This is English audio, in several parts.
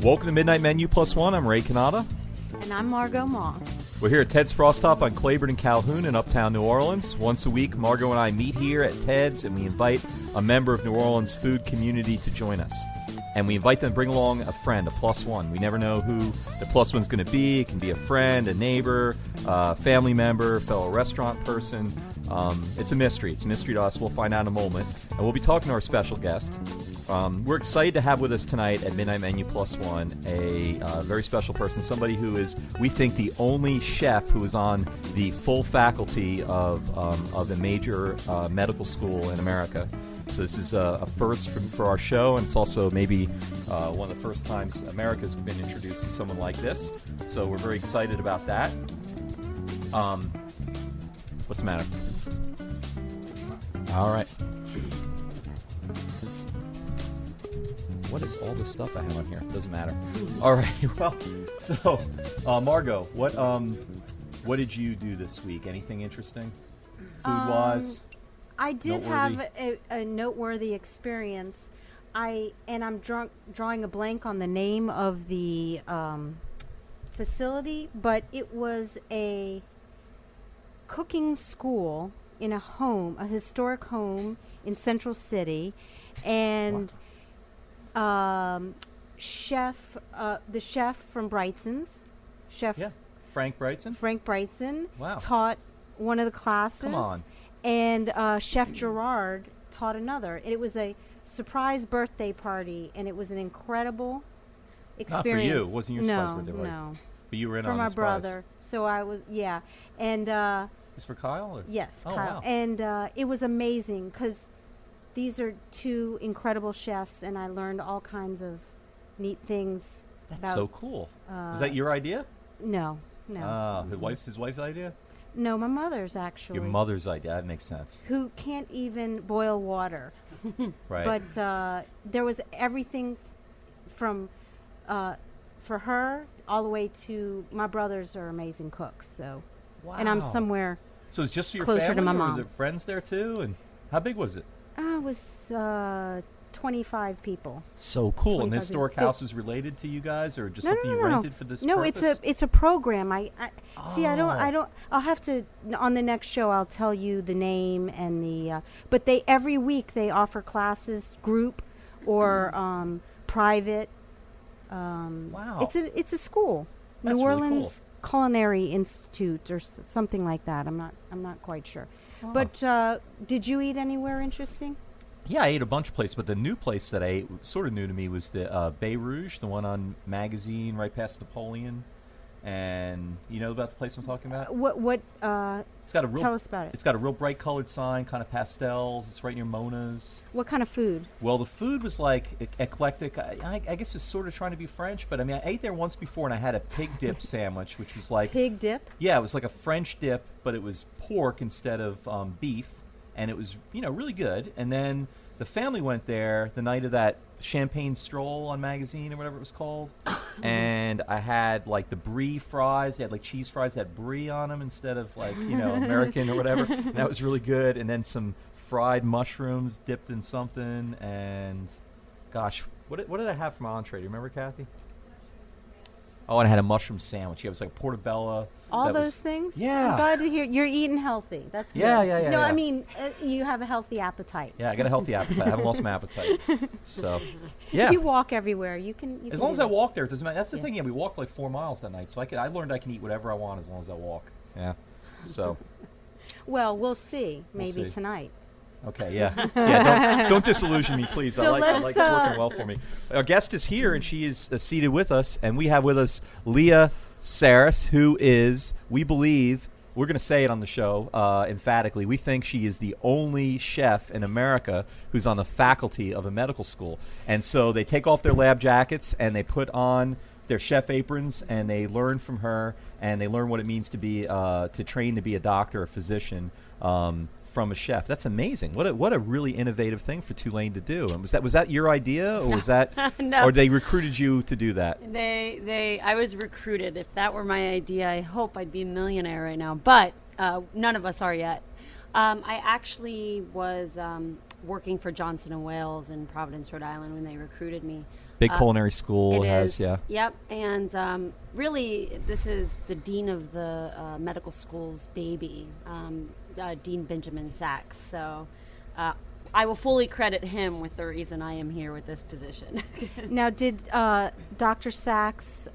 Welcome to Midnight Menu Plus One. I'm Ray Canada. And I'm Margot Moss. We're here at Ted's Frost Top on Claiborne and Calhoun in Uptown New Orleans. Once a week, Margot and I meet here at Ted's, and we invite a member of New Orleans food community to join us. And we invite them to bring along a friend, a plus one. We never know who the plus one's going to be. It can be a friend, a neighbor, a family member, fellow restaurant person. It's a mystery. It's a mystery to us. We'll find out in a moment. And we'll be talking to our special guest. We're excited to have with us tonight at Midnight Menu Plus One a very special person, somebody who is, we think, the only chef who is on the full faculty of a major medical school in America. So this is a first for our show, and it's also maybe one of the first times America's been introduced to someone like this. So we're very excited about that. What's the matter? All right. What is all this stuff I have on here? Doesn't matter. All right. Well, so Margot, what did you do this week? Anything interesting, food-wise? I did have a noteworthy experience. I'm drawing a blank on the name of the facility, but it was a cooking school in a historic home in Central City, and the chef from Brightson's, Frank Brightson. Wow. Taught one of the classes. Come on. And Chef Gerard taught another. And it was a surprise birthday party, and it was an incredible experience. Not for you. It wasn't your surprise birthday party. No. But you were in for on the my surprise. brother. So I was, yeah. And It's for Kyle? Or? yes, Oh, Kyle. wow. And it was amazing because these are two incredible chefs, and I learned all kinds of neat things. That's so cool. Was that your idea? No. His wife's idea? No, my mother's actually. Your mother's idea. That makes sense. Who can't even boil water. Right. But there was everything from for her all the way to my brothers are amazing cooks. So, Wow. and I'm somewhere. So it's just for your closer to family, my or mom. was it friends there too? And how big was it? It was 25 people. So cool. And the 25 historic people. house is related to you guys, or just No, something no, you no, no. rented for this No, purpose? it's a program. I see. I Oh. don't. I'll have to on the next show. I'll tell you the name and the. But they every week they offer classes, group or private. Wow. It's a school, That's New really Orleans Culinary Institute or something like that. I'm not quite sure. Wow. But did you eat anywhere interesting? Yeah, I ate a bunch of places, but the new place that I ate, sort of new to me, was the Bay Rouge, the one on Magazine right past Napoleon. And you know about the place I'm talking about? What? It's got a real, tell us about it. It's got a real bright colored sign, kind of pastels. It's right near Mona's. What kind of food? Well, the food was like eclectic. I guess it's sort of trying to be French, but I mean, I ate there once before, and I had a pig dip sandwich, which was like Pig dip? Yeah, it was like a French dip, but it was pork instead of beef, and it was really good. And then the family went there the night of that champagne stroll on Magazine or whatever it was called, and I had like the brie fries. They had like cheese fries that had brie on them instead of like American or whatever. And that was really good. And then some fried mushrooms dipped in something. And gosh, what did I have for my entree? Do you remember, Kathy? Oh, and I had a mushroom sandwich. Yeah, it was like portobello. All that those was- things? Yeah. I'm glad to hear you're eating healthy. That's good. Yeah. No, yeah. I mean, you have a healthy appetite. Yeah, I got a healthy appetite. I haven't lost my appetite. So, yeah. If you walk everywhere, you can As long as do I that. walk there, it doesn't matter. That's the Yeah. thing. Yeah, we walked like 4 miles that night, so I learned I can eat whatever I want as long as I walk. Yeah. So, Well, we'll see. We'll Maybe see. tonight. okay, yeah. Don't disillusion me, please. So I like let's, it's working well for me. Our guest is here, and she is seated with us, and we have with us Leah Saris, who is, we believe, we're going to say it on the show emphatically, we think she is the only chef in America who's on the faculty of a medical school. And so they take off their lab jackets and they put on their chef aprons and they learn from her, and they learn what it means to be to train to be a doctor or physician from a chef. That's amazing. What a really innovative thing for Tulane to do. And was that your idea, or was that No. or they recruited you to do that? I was recruited. If that were my idea, I hope I'd be a millionaire right now. But none of us are yet. I actually was working for Johnson & Wales in Providence, Rhode Island when they recruited me. Big culinary school It has, is. yeah. Yep. And really, this is the dean of the medical school's baby, Dean Benjamin Sachs. So I will fully credit him with the reason I am here with this position. Now, did Dr. Sachs?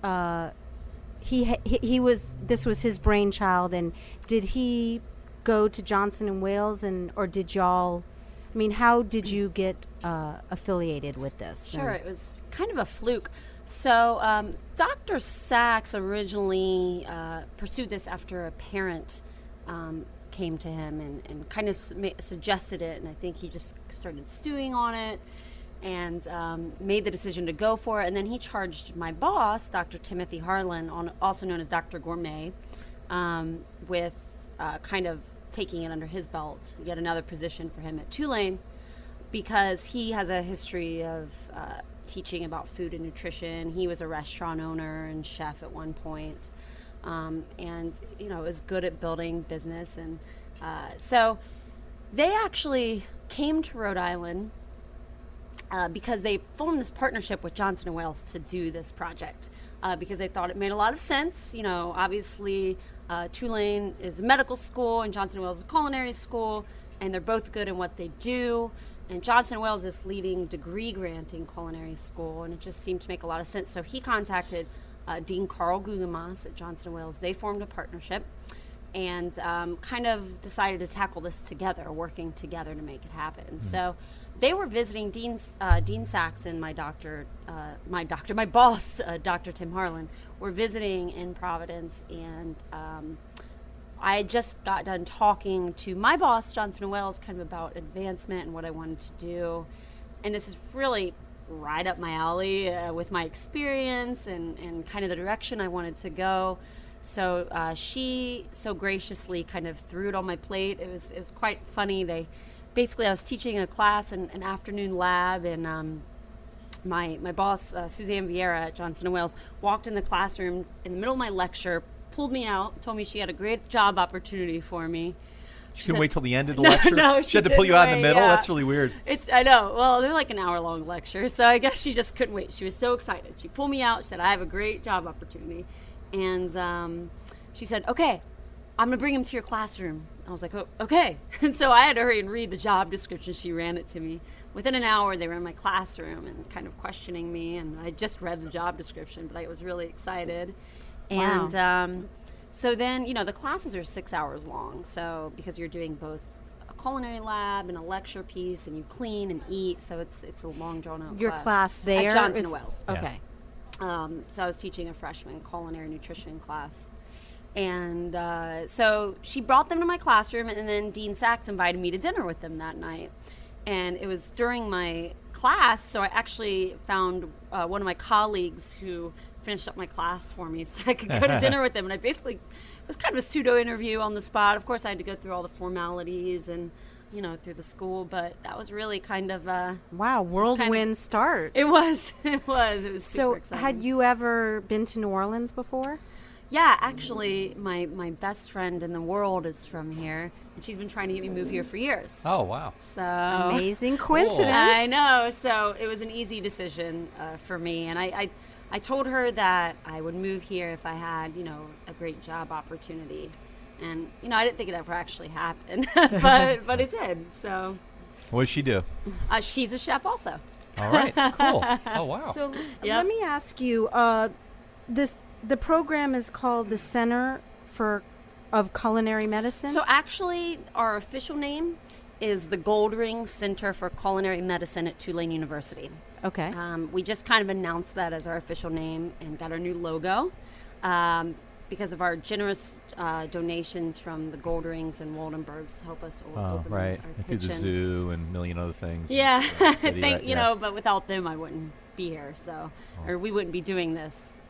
He was. This was his brainchild, and did he go to Johnson and Wales, or did y'all? I mean, how did you get affiliated with this? Sure, it was kind of a fluke. So Dr. Sachs originally pursued this after a parent came to him and kind of suggested it, and I think he just started stewing on it and made the decision to go for it. And then he charged my boss, Dr. Timothy Harlan, also known as Dr. Gourmet, with kind of taking it under his belt, yet another position for him at Tulane, because he has a history of teaching about food and nutrition. He was a restaurant owner and chef at one point, and was good at building business. And so they actually came to Rhode Island because they formed this partnership with Johnson & Wales to do this project, because they thought it made a lot of sense. Obviously Tulane is a medical school and Johnson & Wales is a culinary school, and they're both good in what they do. And Johnson & Wales is leading degree-granting culinary school, and it just seemed to make a lot of sense. So he contacted Dean Carl Gugemas at Johnson & Wales. They formed a partnership and kind of decided to tackle this together, working together to make it happen. Mm-hmm. So they were visiting Dean Sachs and my boss, Dr. Tim Harlan, were visiting in Providence, and I had just got done talking to my boss, Johnson & Wales, kind of about advancement and what I wanted to do. And this is really right up my alley with my experience and kind of the direction I wanted to go. So she so graciously kind of threw it on my plate. It was quite funny. I was teaching a class, an afternoon lab, and my boss, Suzanne Vieira at Johnson & Wales, walked in the classroom in the middle of my lecture, pulled me out, told me she had a great job opportunity for me. She couldn't wait till the end of the lecture? No, she had to pull you out in the middle? Yeah. That's really weird. I know. Well, they're like an hour-long lecture, so I guess she just couldn't wait. She was so excited. She pulled me out. She said, I have a great job opportunity. And she said, okay, I'm going to bring him to your classroom. I was like, oh, okay. And so I had to hurry and read the job description. She ran it to me. Within an hour, they were in my classroom and kind of questioning me. And I just read the job description, but I was really excited. Wow. And so then, the classes are 6 hours long. So because you're doing both a culinary lab and a lecture piece, and you clean and eat, so it's a long, drawn-out Your class there at Johnson is- Wales. Okay. So I was teaching a freshman culinary nutrition class. And so she brought them to my classroom, and then Dean Sachs invited me to dinner with them that night. And it was during my class, so I actually found one of my colleagues who finished up my class for me so I could go to dinner with them. And it was kind of a pseudo interview on the spot. Of course, I had to go through all the formalities and, through the school, but that was really kind of wow, whirlwind start. It was. It was So, super exciting. had you ever been to New Orleans before? Yeah, actually, my best friend in the world is from here, and she's been trying to get me to move here for years. Oh, wow. So Amazing coincidence. I know. So it was an easy decision for me, and I told her that I would move here if I had, a great job opportunity. And, I didn't think it ever actually happened, but it did. So What does she do? she's a chef also. All right, cool. Oh, wow. So Yep. let me ask you, the program is called the Center of Culinary Medicine? So actually, our official name is the Goldring Center for Culinary Medicine at Tulane University. Okay. We just kind of announced that as our official name and got our new logo because of our generous donations from the Goldrings and Waldenbergs to help us open Right. our Do the kitchen. zoo and a million other things. Yeah, And, city, right, yeah. but without them, I wouldn't be here. Or we wouldn't be doing this.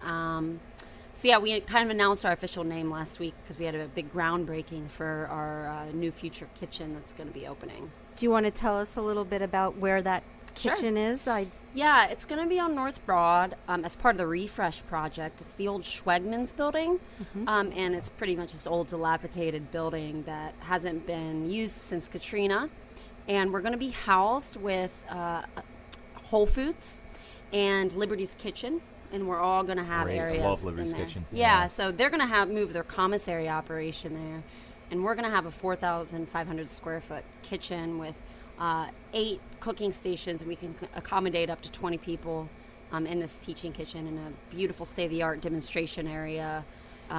So yeah, we kind of announced our official name last week because we had a big groundbreaking for our new future kitchen that's going to be opening. Do you want to tell us a little bit about where that Sure. kitchen is? Yeah, it's going to be on North Broad as part of the Refresh project. It's the old Schwegmans building, and it's pretty much this old dilapidated building that hasn't been used since Katrina. And we're going to be housed with Whole Foods and Liberty's Kitchen. And we're all going to have Great. I areas love Liberty's in there. Kitchen. Yeah, Yeah. so they're going to move their commissary operation there. And we're going to have a 4,500 square foot kitchen with 8 cooking stations, and we can accommodate up to 20 people in this teaching kitchen, in a beautiful state-of-the-art demonstration area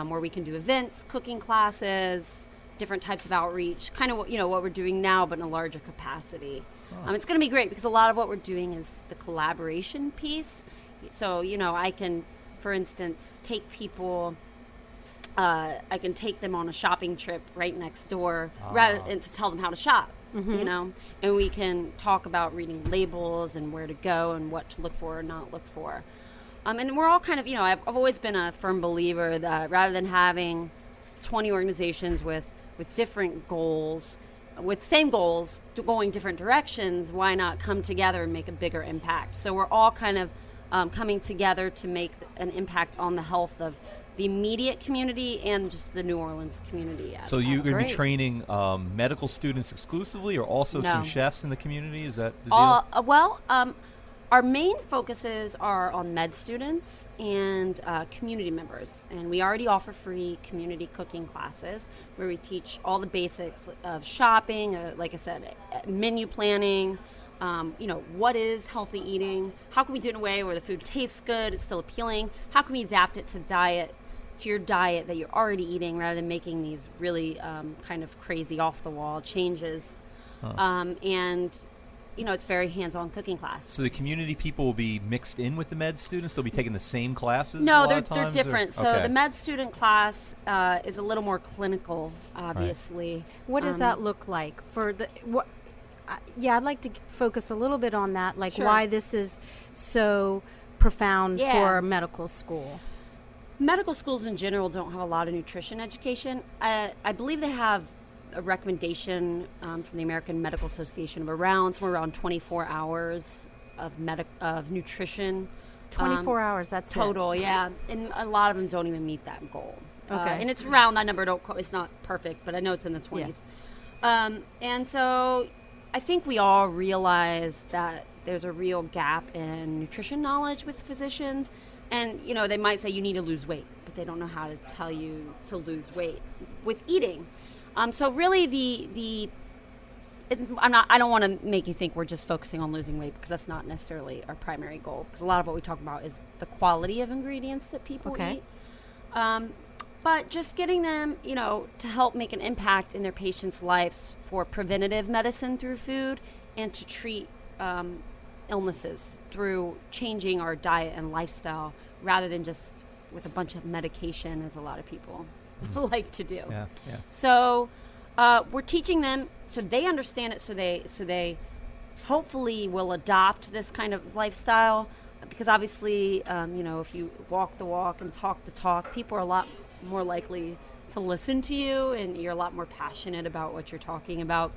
where we can do events, cooking classes, different types of outreach, kind of what we're doing now, but in a larger capacity. It's going to be great because a lot of what we're doing is the collaboration piece. So, I can, for instance, take people. I can take them on a shopping trip right next door, and to tell them how to shop. And we can talk about reading labels and where to go and what to look for or not look for. And we're all kind of, I've always been a firm believer that rather than having 20 organizations with different goals, with same goals, going different directions, why not come together and make a bigger impact? So we're all kind of coming together to make an impact on the health of the immediate community and just the New Orleans community. So you're going to be Great. training medical students exclusively, or also No. some chefs in the community? Is that the deal? Our main focuses are on med students and community members. And we already offer free community cooking classes where we teach all the basics of shopping, like I said, menu planning, what is healthy eating? How can we do it in a way where the food tastes good, it's still appealing? How can we adapt it to your diet that you're already eating rather than making these really kind of crazy off-the-wall changes? It's very hands-on cooking class. So the community people will be mixed in with the med students? They'll be taking the same classes? No, a lot they're of times, different. or? So Okay. the med student class is a little more clinical, obviously. What does that look like for the what? I'd like to focus a little bit on that, like Sure. why this is so profound Yeah. for medical school. Medical schools in general don't have a lot of nutrition education. I believe they have a recommendation from the American Medical Association of somewhere around 24 hours of nutrition. 24 hours, that's it. Total, yeah. And a lot of them don't even meet that goal. Okay. And it's around that number. It's not perfect, but I know it's in the 20s. And so I think we all realize that there's a real gap in nutrition knowledge with physicians. And, they might say you need to lose weight, but they don't know how to tell you to lose weight with eating. So really I don't want to make you think we're just focusing on losing weight, because that's not necessarily our primary goal. Because a lot of what we talk about is the quality of ingredients that people Okay. eat. But just getting them, to help make an impact in their patients' lives for preventative medicine through food, and to treat illnesses through changing our diet and lifestyle rather than just with a bunch of medication, as a lot of people like to do. Yeah. So we're teaching them so they understand it, so they hopefully will adopt this kind of lifestyle, because obviously, if you walk the walk and talk the talk, people are a lot more likely to listen to you, and you're a lot more passionate about what you're talking about.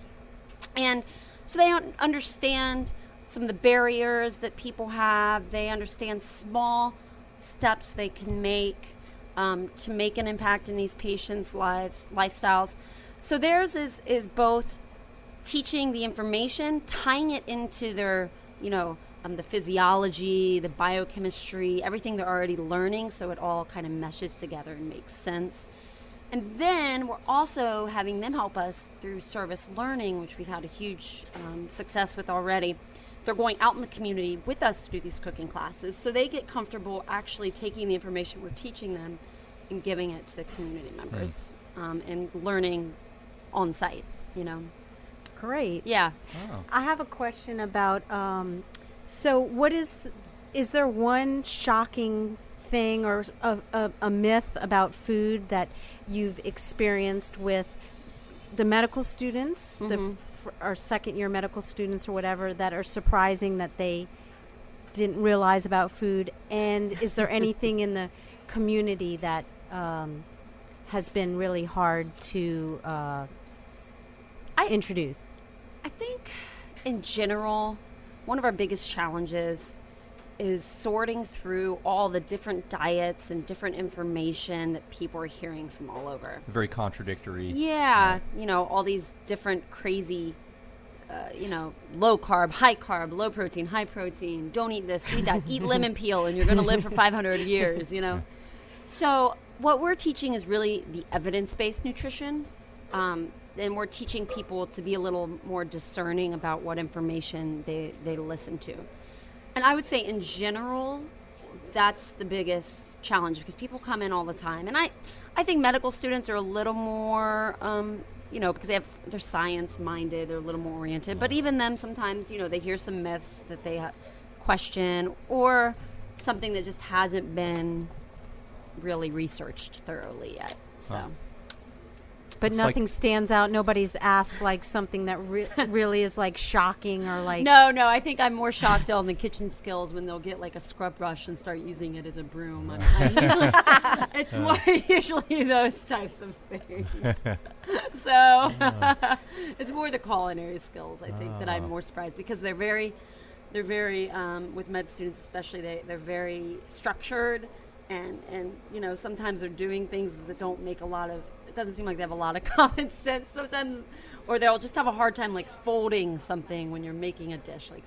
And so they understand some of the barriers that people have. They understand small steps they can make to make an impact in these patients' lifestyles. So theirs is both teaching the information, tying it into their, the physiology, the biochemistry, everything they're already learning, so it all kind of meshes together and makes sense. And then we're also having them help us through service learning, which we've had a huge success with already. They're going out in the community with us to do these cooking classes, so they get comfortable actually taking the information we're teaching them and giving it to the community members and learning on site, Great. Yeah. Oh. I have a question about, so what is there one shocking thing or a myth about food that you've experienced with the medical students, our second year medical students or whatever, that are surprising that they didn't realize about food? And is there anything in the community that has been really hard to introduce? I think in general, one of our biggest challenges is sorting through all the different diets and different information that people are hearing from all over. Very contradictory. Yeah, all these different crazy low carb, high carb, low protein, high protein. Don't eat this, eat that. Eat lemon peel, and you're going to live for 500 years. So what we're teaching is really the evidence-based nutrition. And we're teaching people to be a little more discerning about what information they listen to. And I would say in general, that's the biggest challenge because people come in all the time. And I think medical students are a little more, because they're science-minded, they're a little more oriented. But even them, sometimes, they hear some myths that they question or something that just hasn't been really researched thoroughly yet. So. But It's nothing like- stands out. Nobody's asked like something that really is like shocking or like. No, I think I'm more shocked on the kitchen skills when they'll get like a scrub brush and start using it as a broom. It's more usually those types of things. So it's more the culinary skills, I think, that I'm more surprised because they're very with med students especially, they're very structured and sometimes they're doing things that don't make it doesn't seem like they have a lot of common sense sometimes, or they'll just have a hard time like folding something when you're making a dish. Like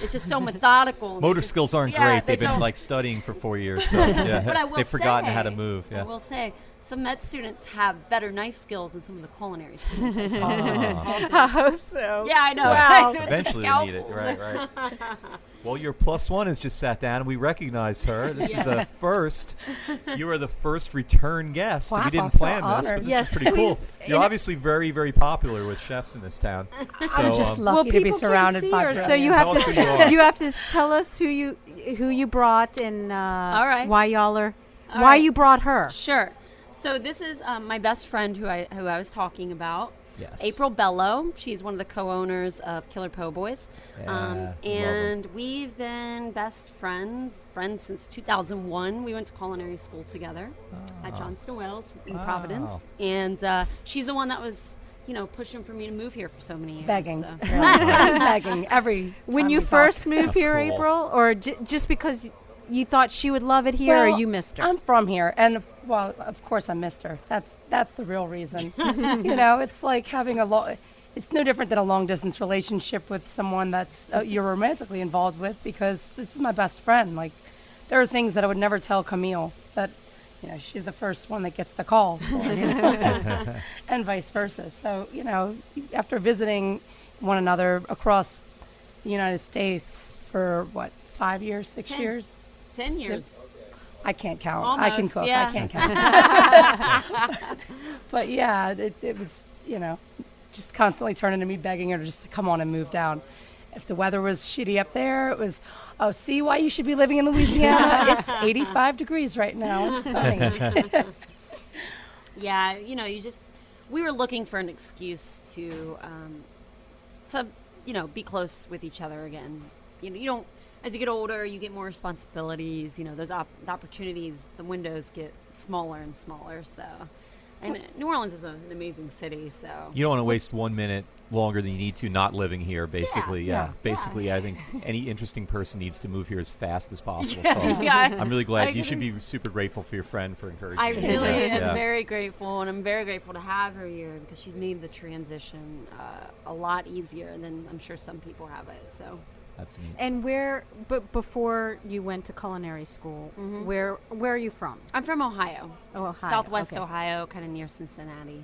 it's just so methodical. Motor skills aren't great. They've been like studying for 4 years, so But I will they've forgotten how to say- move. I Yeah. will say some med students have better knife skills than some of the culinary students. I talk to. I hope so. Yeah, I know. Wow. With the Eventually we need it. scalpels. Right. Well, your +1 has just sat down, and we recognize her. This is a first. You are the first return guest. Wow, We didn't I feel plan this, honored. but this Yes, is pretty cool. please. You're obviously very, very popular with chefs in this town. So, I'm just Well, lucky to be people can't surrounded see by her, brilliance. so you Tell have us who you are. to you have to tell us who you brought and All right. why y'all are All why right. you brought her. Sure. So this is my best friend who I was talking about. Yes. April Bello. She's one of the co-owners of Killer Po' Boys. Yeah, love 'em. And we've been best friends since 2001. We went to culinary school together at Johnston Wells in Wow. Providence. And she's the one that was, pushing for me to move here for so many years. begging, so. really. begging every When time you we first talk. moved here, Cool. April, or just because you thought she would love it here, or Well, you missed her? I'm from here, and of course I missed her. That's the real reason. It's like having it's no different than a long distance relationship with someone that's you're romantically involved with, because this is my best friend. Like, there are things that I would never tell Camille that, she's the first one that gets the call, for, and vice versa. So, after visiting one another across the United States for 5 years, 6 10. years. 10 years. I can't count. I can Almost, cook. yeah. I can't count. But yeah, it was, just constantly turning to me, begging her to just to come on and move down. If the weather was shitty up there, it was, see why you should be living in Louisiana? It's 85 degrees right now. It's sunny. Yeah, we were looking for an excuse to be close with each other again. You don't, as you get older, you get more responsibilities. Those the opportunities, the windows get smaller and smaller. So, and New Orleans is an amazing city. So You don't want to waste 1 minute longer than you need to not living here, basically. Yeah. Basically, I think any interesting person needs to move here as fast as possible. So yeah, I'm really glad. I You should agree. be super grateful for your friend for encouraging I you. really Yeah, am yeah. very grateful, and I'm very grateful to have her here because she's made the transition a lot easier than I'm sure some people have it. So. That's neat. And but before you went to culinary school, where are you from? I'm from Ohio. Oh, Ohio. Southwest okay. Ohio, kind of near Cincinnati.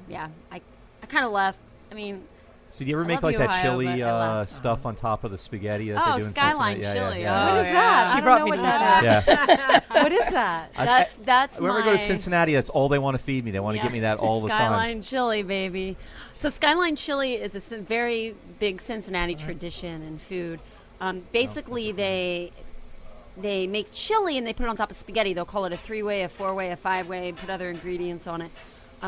Yeah, I kind of left. I mean, So do you ever I make love like the that Ohio, chili but I left. stuff on top of the spaghetti that Oh, they do in Skyline Cincinnati? chili. Yeah. Oh, What is yeah. that? She I don't brought know me what to that that. is. Yeah. What is that? that's Whenever I my go to Cincinnati, that's all they want to feed me. They want to give me that all the time. Skyline chili, baby. So Skyline chili is a very big Cincinnati tradition in food. Basically, they make chili and they put it on top of spaghetti. They'll call it a 3-way, a 4-way, a 5-way, put other ingredients on it.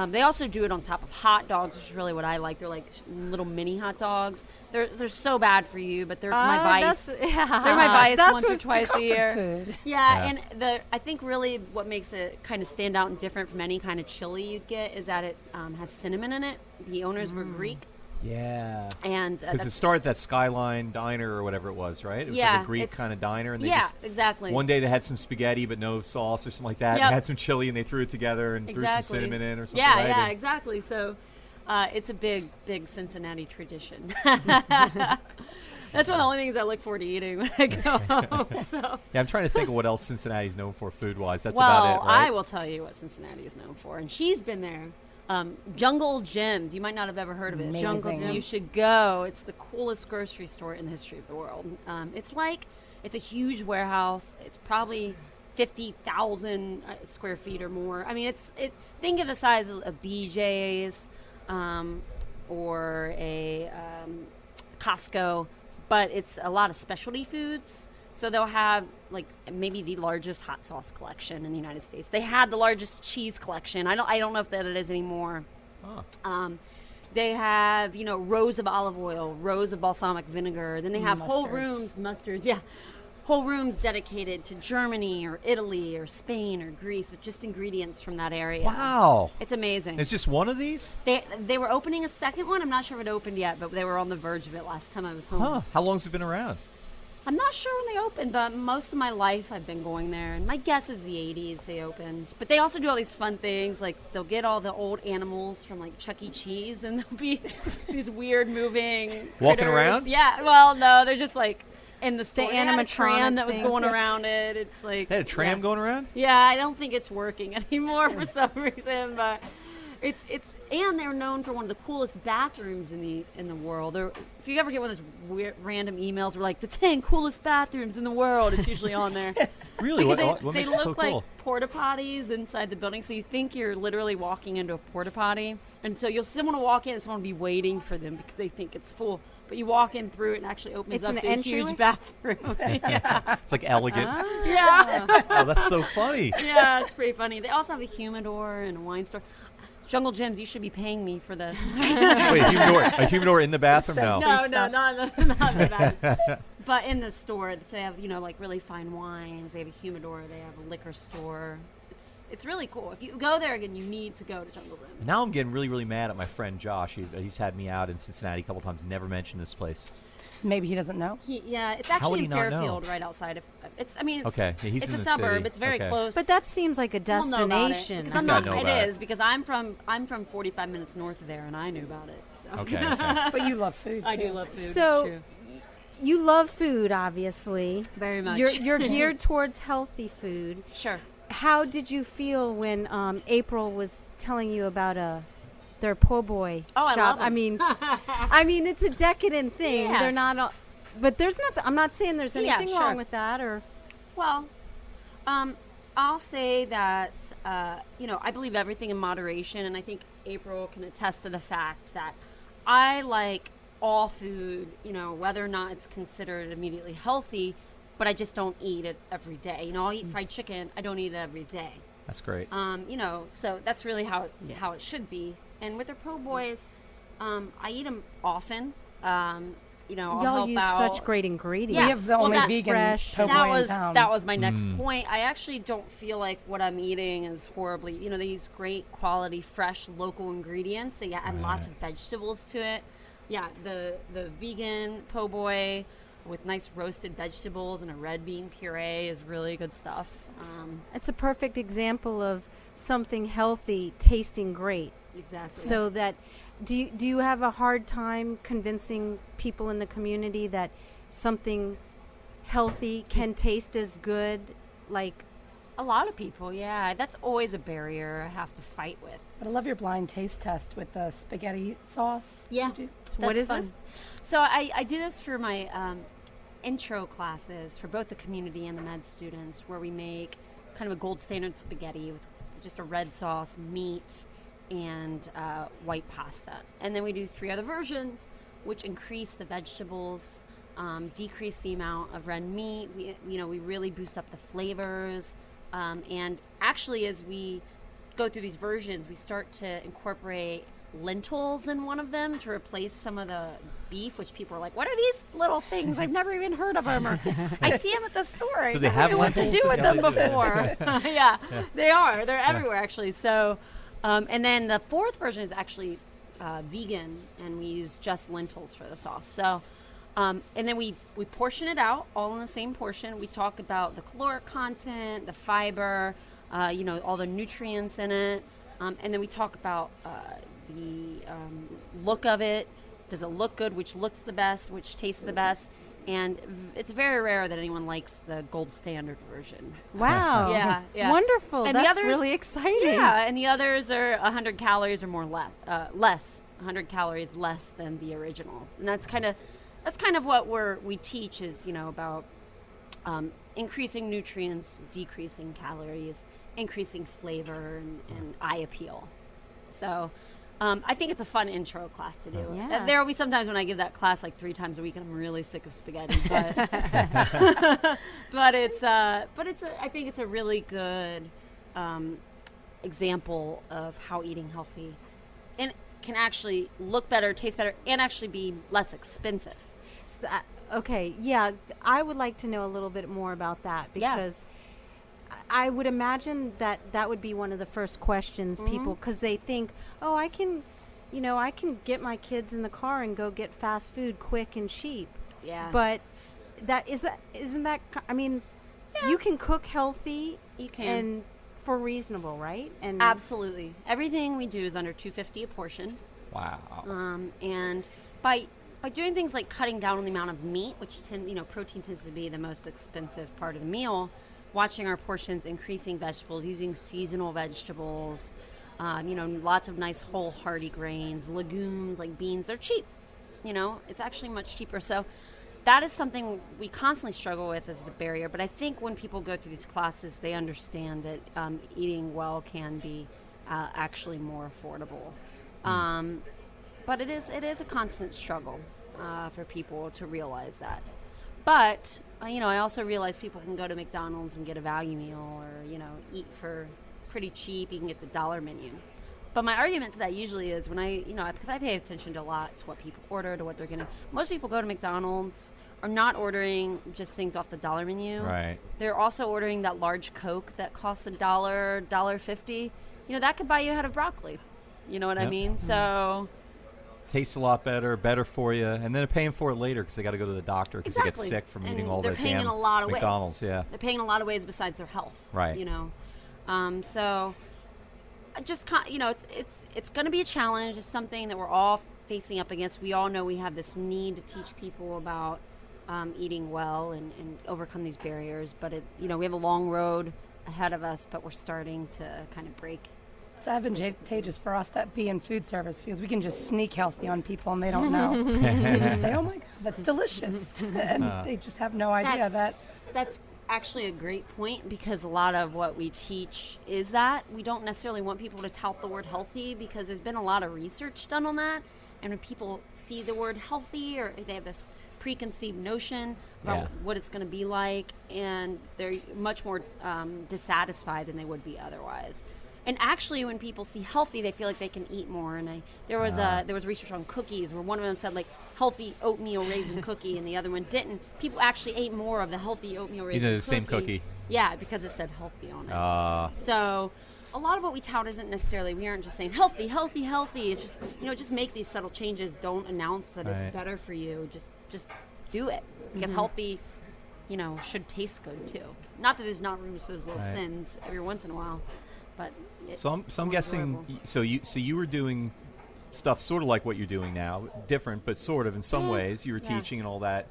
They also do it on top of hot dogs, which is really what I like. They're like little mini hot dogs. They're so bad for you, but they're my vice. They're my vice That's once or what's twice a year. Food. Yeah, and I think really what makes it kind of stand out and different from any kind of chili you'd get is that it has cinnamon in it. The owners were Greek, Yeah. and Because it started at that Skyline Diner or whatever it was, right? It was like Yeah, a Greek it's- kind of diner. And they yeah, just, exactly. one day they had some spaghetti but no sauce or something like that. Yep. And had some chili and they threw it together and threw some Exactly. cinnamon in or something. Yeah, right? yeah, And- exactly. So It's a big Cincinnati tradition. That's one of the only things I look forward to eating when I go home. So. Yeah, I'm trying to think of what else Cincinnati's known for food-wise. That's well, about it, right? I will tell you what Cincinnati is known for, and she's been there. Jungle Jim's. You might not have ever heard of it. Amazing. Jungle Jim. You should go. It's the coolest grocery store in the history of the world. It's a huge warehouse. It's probably 50,000 square feet or more. I mean, think of the size of a BJ's or a Costco, but it's a lot of specialty foods. So they'll have like maybe the largest hot sauce collection in the United States. They had the largest cheese collection. I don't know if that it is anymore. Huh. They have rows of olive oil, rows of balsamic vinegar. Then they have whole Mustards. rooms, mustards. Yeah, whole rooms dedicated to Germany or Italy or Spain or Greece with just ingredients from that area. Wow. It's amazing. It's just one of these? They were opening a second one. I'm not sure if it opened yet, but they were on the verge of it last time I was home. Huh. How long's it been around? I'm not sure when they opened, but most of my life I've been going there. And my guess is the 80s they opened. But they also do all these fun things. Like they'll get all the old animals from like Chuck E. Cheese and there'll be these weird moving Walking critters. around? Yeah. Well, no, they're just like in the store. The They had a animatronic tram that was things. going around it. It's like They had a tram yeah. going around? Yeah, I don't think it's working anymore for some reason, but it's and they're known for one of the coolest bathrooms in the world. If you ever get one of those weird, random emails where like the 10 coolest bathrooms in the world, it's usually on there. Really? Because What they makes it so look like cool? porta potties inside the building, so you think you're literally walking into a porta potty, and so someone will walk in and someone will be waiting for them because they think it's full. But you walk in through it and it actually opens It's up an to a huge entryway? bathroom. yeah. It's like elegant. yeah. Oh, that's so funny. Yeah, it's pretty funny. They also have a humidor and a wine store. Jungle Jim's, you should be paying me for this. Wait, a humidor in the bathroom? So No. free stuff. not in the bathroom. But in the store, so they have like really fine wines. They have a humidor. They have a liquor store. It's really cool. If you go there again, you need to go to Jungle Jim. Now I'm getting really, really mad at my friend Josh. He's had me out in Cincinnati a couple times. Never mentioned this place. Maybe he doesn't know. It's How would actually he in not know? Fairfield, right outside of. It's Okay, yeah, he's it's in a the suburb. city. It's very Okay. close. But that seems like a You'll know about it, destination. because He's I'm gotta not. know It about it. is because I'm from 45 minutes north of there, and I knew about it. So. Okay. But you love food. I too. do love food. So- it's true. You love food, obviously. Very much. You're geared towards healthy food. Sure. How did you feel when April was telling you about their po' boy Oh, I shop? love 'em. I mean, it's a decadent thing. Yeah. They're not, but there's nothing. I'm not saying there's Yeah, anything sure. wrong with that. Or Well, I'll say that I believe everything in moderation, and I think April can attest to the fact that I like all food, whether or not it's considered immediately healthy, but I just don't eat it every day. I'll eat fried chicken. I don't eat it every day. That's great. So that's really how it should be. And with their po' boys, I eat them often. I'll y'all help use out. such great ingredients. Yeah. We have the Well, only that vegan fresh- po' boy in town. That was my next point. I actually don't feel like what I'm eating is horribly. They use great quality, fresh, local ingredients. They add lots of vegetables to it. Yeah, the vegan po' boy with nice roasted vegetables and a red bean puree is really good stuff. It's a perfect example of something healthy tasting great. Exactly. So that, do you have a hard time convincing people in the community that something healthy can taste as good? Like, a lot of people, yeah, that's always a barrier I have to fight with. But I love your blind taste test with the spaghetti sauce. Yeah. You do. what That's is fun. this? So I do this for my intro classes for both the community and the med students, where we make kind of a gold standard spaghetti with just a red sauce, meat, and white pasta. And then we do 3 other versions, which increase the vegetables, decrease the amount of red meat. We really boost up the flavors. And actually, as we go through these versions, we start to incorporate lentils in one of them to replace some of the beef, which people are like, what are these little things? I've never even heard of them. Or, I see them at the store. Do they I have don't know what to lentils? do with Yeah, them they do. before. Yeah, they are. They're everywhere, actually. So, and then the 4th version is actually vegan, and we use just lentils for the sauce. So, and then we portion it out all in the same portion. We talk about the caloric content, the fiber, all the nutrients in it. And then we talk about the look of it. Does it look good? Which looks the best? Which tastes the best? And it's very rare that anyone likes the gold standard version. Wow. Yeah. Wonderful. And the That's others- really exciting. Yeah, and the others are 100 calories or more less. 100 calories less than the original. And that's kind of what we teach is, about increasing nutrients, decreasing calories, increasing flavor and eye appeal. So I think it's a fun intro class to do. Yeah. There will be sometimes when I give that class like 3 times a week and I'm really sick of spaghetti, but I think it's a really good example of how eating healthy and can actually look better, taste better, and actually be less expensive. So okay, yeah, I would like to know a little bit more about that Yeah. because I would imagine that would be one of the first questions people, because they think, oh, I can get my kids in the car and go get fast food quick and cheap. Yeah. But isn't that, I mean, you can cook healthy You can. and for reasonable, right? And Absolutely. Everything we do is under $2.50 a portion. Wow. And by doing things like cutting down on the amount of meat, which protein tends to be the most expensive part of the meal, watching our portions, increasing vegetables, using seasonal vegetables, lots of nice whole hearty grains, legumes like beans, they're cheap. It's actually much cheaper. So that is something we constantly struggle with as the barrier. But I think when people go through these classes, they understand that eating well can be actually more affordable. But it is a constant struggle for people to realize that. But I also realize people can go to McDonald's and get a value meal, or eat for pretty cheap. You can get the dollar menu. But my argument to that usually is when because I pay attention to a lot to what people order, to what they're getting. Most people go to McDonald's are not ordering just things off the dollar menu. Right. They're also ordering that large Coke that costs $1.50. That could buy you a head of broccoli. You know what I Yep. mean? So Tastes a lot better for you, and then they're paying for it later because they got to go to the doctor because they get Exactly. sick from And eating all they're that paying damn in a lot of McDonald's. ways. Yeah. They're paying in a lot of ways besides their health. Right. So I just it's going to be a challenge. It's something that we're all facing up against. We all know we have this need to teach people about eating well and overcome these barriers. But we have a long road ahead of us. But we're starting to kind of break. It's advantageous for us to be in food service because we can just sneak healthy on people and they don't know. They just say, "Oh my God, that's delicious," and they just have no idea That's actually a great point because a lot of what we teach is that we don't necessarily want people to tout the word healthy because there's been a lot of research done on that, and when people see the word healthy or they have this preconceived notion about Yeah. what it's going to be like, and they're much more dissatisfied than they would be otherwise. And actually, when people see healthy, they feel like they can eat more. And there was research on cookies where one of them said like healthy oatmeal raisin cookie, and the other one didn't. People actually ate more of the healthy oatmeal raisin cookie. the same cookie. Yeah, because it said healthy on it. So a lot of what we tout isn't necessarily, we aren't just saying healthy. It's just just make these subtle changes. Don't announce that Right. it's better for you. Just do it because healthy, should taste good too. Not that there's not room for those little Right. sins every once in a while. But So I'm more guessing. enjoyable. So you were doing stuff sort of like what you're doing now, different but sort of in some ways. You were Yeah. teaching and all that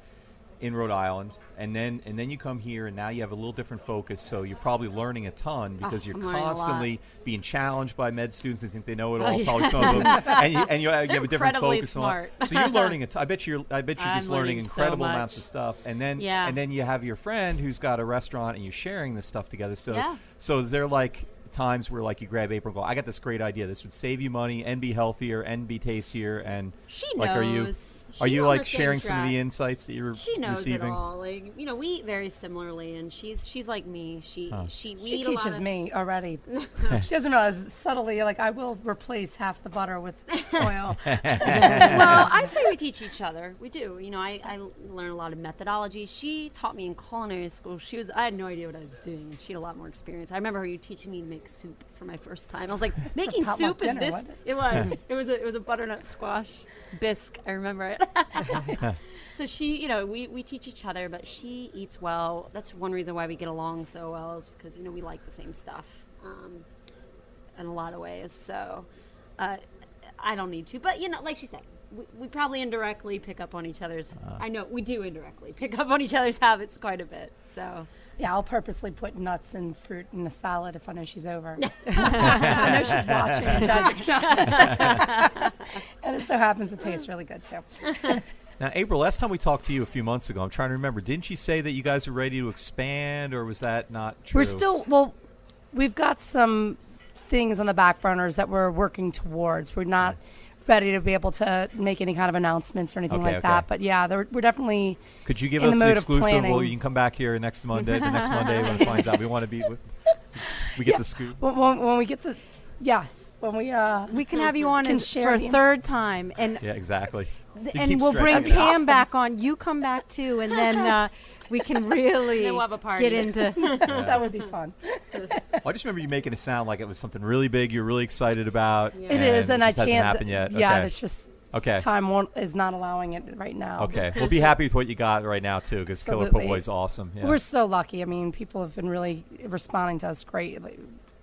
in Rhode Island, and then you come here, and now you have a little different focus. So you're probably learning a ton because you're I'm learning a lot. constantly being challenged by med students. They think they know it all. Oh, yeah. Probably some of them, and you have a different Incredibly focus smart. on. So you're learning I bet you're I'm just learning learning so incredible much. amounts of stuff, and then Yeah. and then you have your friend who's got a restaurant, and you're sharing this stuff together. So Yeah. so is there like times where like you grab April and go, I got this great idea. This would save you money and be healthier and be tastier, and She like are you knows. are She's you on like the same sharing some of the track. insights that you're She knows receiving? it all. Like we eat very similarly, and she's like me. We She eat a lot teaches of, me already. She doesn't realize subtly, like, I will replace half the butter with oil. Well, I'd say we teach each other. We do. I learn a lot of methodology. She taught me in culinary school. I had no idea what I was doing, and she had a lot more experience. I remember her teaching me to make soup for my first time. I was like, making potluck soup is dinner, this? wasn't it? It was a butternut squash bisque. I remember it. So she, we teach each other, but she eats well. That's one reason why we get along so well is because we like the same stuff in a lot of ways. So I don't need to. But, like she said, we probably indirectly pick up on each other's. I know we do indirectly pick up on each other's habits quite a bit. So. Yeah, I'll purposely put nuts and fruit in the salad if I know she's over. I know she's watching and judging. And it so happens to taste really good, too. Now, April, last time we talked to you a few months ago, I'm trying to remember, didn't you say that you guys were ready to expand, or was that not true? We're still, we've got some things on the back burners that we're working towards. We're not ready to be able to make any kind of announcements or anything like that. But yeah, we're definitely. Could you give in us the the mode of exclusive? planning. Well, you can come back here next Monday. The next Monday when it finds out, we want to be. We get the scoop. When we get the, yes, when we We can have you on can as, share for a the- third time, and Yeah, exactly. You and keep we'll bring stretching it out. Pam back on. You come back too, and then we can really Then we'll have a party. get into. that would be fun. I just remember you making it sound like it was something really big you're really excited about. Yeah. It is, and it I just hasn't can't. happened yet. Yeah, Okay. it's just Okay. time is not allowing it right now. Okay. We'll be happy with what you got right now too, because Killer Po Absolutely. Boy's awesome. Yeah. We're so lucky. I mean, people have been really responding to us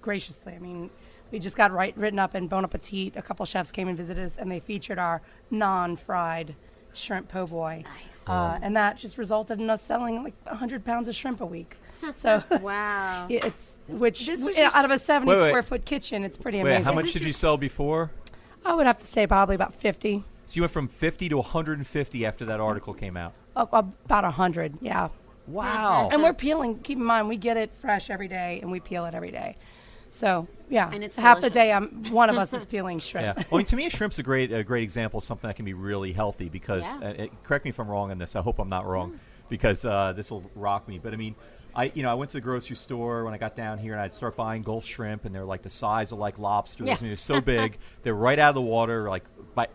graciously. I mean, we just got written up in Bon Appetit. A couple chefs came and visited us, and they featured our non-fried shrimp po' boy. Nice. And that just resulted in us selling like 100 pounds of shrimp a week. So Wow. it's which This was out of a just- 70 Wait. square foot kitchen, it's pretty Wait, amazing. how Is much this did you your sell before? I would have to say probably about 50. So you went from 50 to 150 after that article came out. About 100, yeah. Wow. And we're peeling. Keep in mind, we get it fresh every day, and we peel it every day. So yeah, And it's half the day, delicious. one of us is peeling shrimp. Yeah. Well, I mean, to me, a shrimp's a great example of something that can be really healthy because, Yeah. correct me if I'm wrong on this. I hope I'm not wrong because this will rock me. But I mean, I went to the grocery store when I got down here and I'd start buying Gulf shrimp and they're like the size of like lobsters. Yeah. I mean, they're so big. They're right out of the water like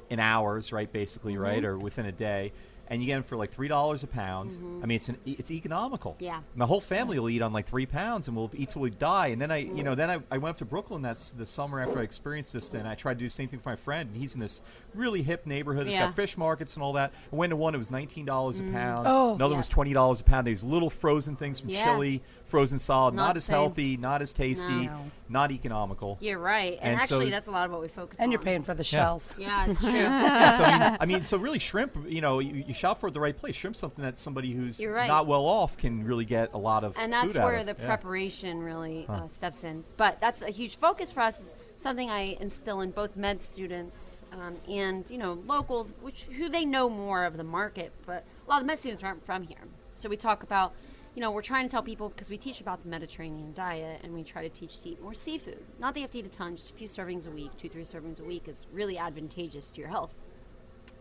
in hours, right? Basically, right? Or within a day. And you get them for like $3 a pound. I mean, it's economical. Yeah. My whole family will eat on like 3 pounds, and we'll eat till we die. And then I went up to Brooklyn. That's the summer after I experienced this. And I tried to do the same thing for my friend. And he's in this really hip neighborhood. It's Yeah. got fish markets and all that. I went to one. It was $19 a pound. Oh. Another Yeah. was $20 a pound. These little frozen things from Yeah. Chile, frozen solid, Not not the as same. healthy, not as tasty, No. not economical. You're right. And, And so- actually, that's a lot of what we focus on. And you're paying for the shells. Yeah, it's true. Yeah, so I mean, so really, shrimp. You shop for it the right place. Shrimp's something that somebody who's You're right. not well off can really get a lot of. And that's food out where of. the Yeah. preparation really steps in. But that's a huge focus for us. Is something I instill in both med students and locals, who they know more of the market. But a lot of med students aren't from here, so we talk about. We're trying to tell people because we teach about the Mediterranean diet, and we try to teach to eat more seafood. Not that you have to eat a ton, just a few servings a week, 2-3 servings a week is really advantageous to your health.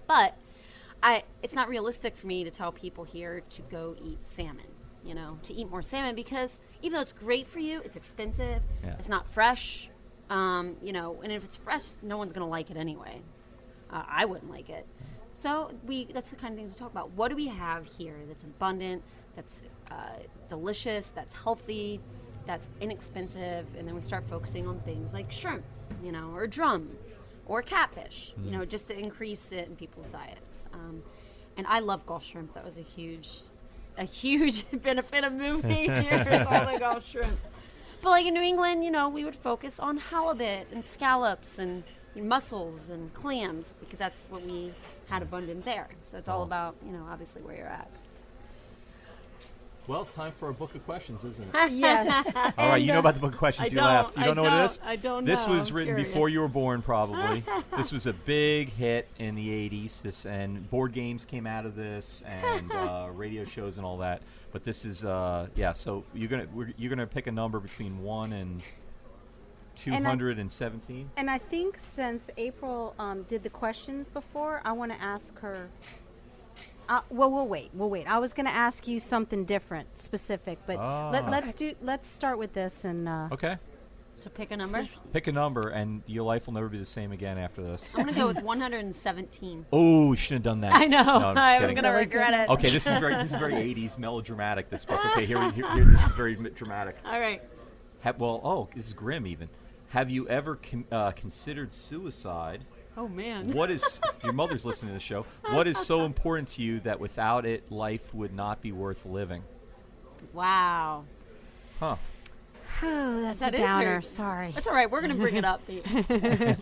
But it's not realistic for me to tell people here to go eat salmon, to eat more salmon because even though it's great for you, it's expensive, Yeah. it's not fresh, and if it's fresh, no one's going to like it anyway. I wouldn't like it. So that's the kind of things we talk about. What do we have here that's abundant, that's delicious, that's healthy, that's inexpensive, and then we start focusing on things like shrimp, or drum, or catfish, just to increase it in people's diets. And I love Gulf shrimp. That was a huge benefit of moving here is all the Gulf shrimp. But like in New England, we would focus on halibut and scallops and mussels and clams because that's what we had abundant there. So it's all about, obviously where you're at. Well, it's time for a book of questions, isn't it? Yes. All right, you know about the book of questions. I You laughed. You don't, don't know what it is? I don't This know. was I'm written curious. before you were born, probably. This was a big hit in the '80s. And board games came out of this, and radio shows and all that. But this is, So you're gonna pick a number between 1 and 217. And I think since April did the questions before, I want to ask her. We'll wait. I was going to ask you something different, specific, but let's start with this and. Okay. So pick a number. Pick a number, and your life will never be the same again after this. I'm going to go with 117. Oh, you shouldn't have done that. I know. No, I'm just I'm kidding. going to regret it. Okay, this is very 80s melodramatic. This book. Okay, here this is very dramatic. All right. This is grim even. Have you ever considered suicide? Oh, man. What is your mother's listening to the show? What is so important to you that without it, life would not be worth living? Wow. Huh? Oh, that's That a is downer. very- Sorry. That's all right. We're going to bring it up. The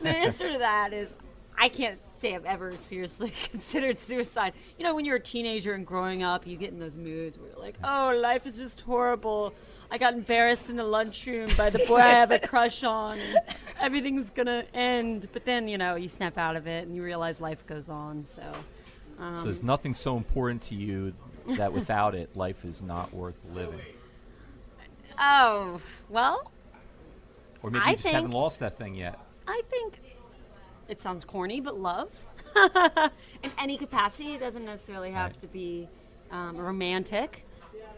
answer to that is I can't say I've ever seriously considered suicide. You know, when you're a teenager and growing up, you get in those moods where you're like, oh, life is just horrible. I got embarrassed in the lunchroom by the boy I have a crush on. And everything's going to end. But then, you know, you snap out of it and you realize life goes on. So there's nothing so important to you that without it, life is not worth living. Oh, well, Or maybe I you just haven't think- lost that thing yet. I think it sounds corny, but love. In any capacity, it doesn't necessarily have Right. to be romantic,